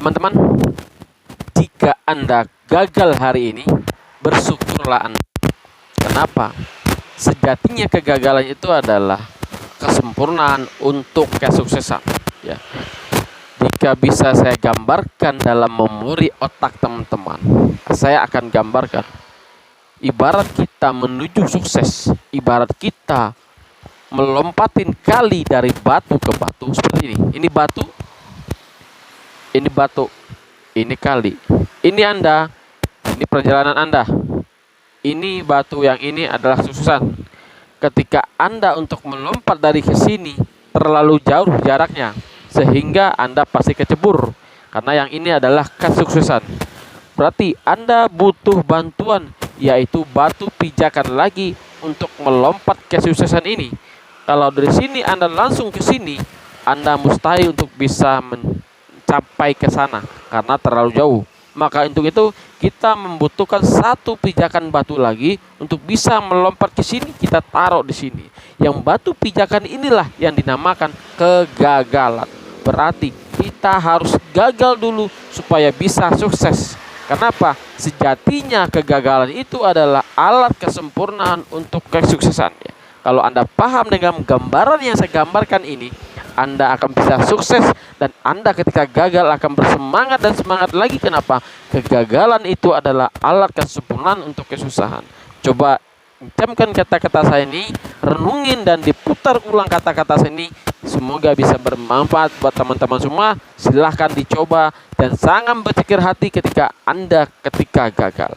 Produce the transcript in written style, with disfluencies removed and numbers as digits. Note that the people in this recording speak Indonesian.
Teman-teman, jika Anda gagal hari ini, bersyukurlah Anda. Kenapa? Sejatinya kegagalan itu adalah kesempurnaan untuk kesuksesan. Ya. Jika bisa saya gambarkan dalam memori otak teman-teman, saya akan gambarkan ibarat kita menuju sukses, ibarat kita melompatin kali dari batu ke batu seperti ini. Ini batu, ini kali, ini Anda, ini perjalanan Anda. Ini batu yang ini adalah kesuksesan. Ketika Anda untuk melompat dari ke sini terlalu jauh jaraknya, sehingga Anda pasti kecebur, karena yang ini adalah kesuksesan. Berarti Anda butuh bantuan, yaitu batu pijakan lagi untuk melompat kesuksesan ini. Kalau dari sini Anda langsung ke sini, Anda mustahil untuk bisa mencapai ke sana karena terlalu jauh. Maka untuk itu kita membutuhkan satu pijakan batu lagi untuk bisa melompat ke sini, kita taruh di sini. Yang batu pijakan inilah yang dinamakan kegagalan. Berarti kita harus gagal dulu supaya bisa sukses. Kenapa? Sejatinya kegagalan itu adalah alat kesempurnaan untuk kesuksesan. Ya. Kalau Anda paham dengan gambaran yang saya gambarkan ini, Anda akan bisa sukses, dan Anda ketika gagal akan bersemangat dan semangat lagi. Kenapa? Kegagalan itu adalah alat kesempurnaan untuk kesuksesan. Coba camkan kata-kata saya ini, renungin dan diputar ulang kata-kata saya ini. Semoga bisa bermanfaat buat teman-teman semua. Silahkan dicoba dan jangan berpikir hati ketika Anda gagal.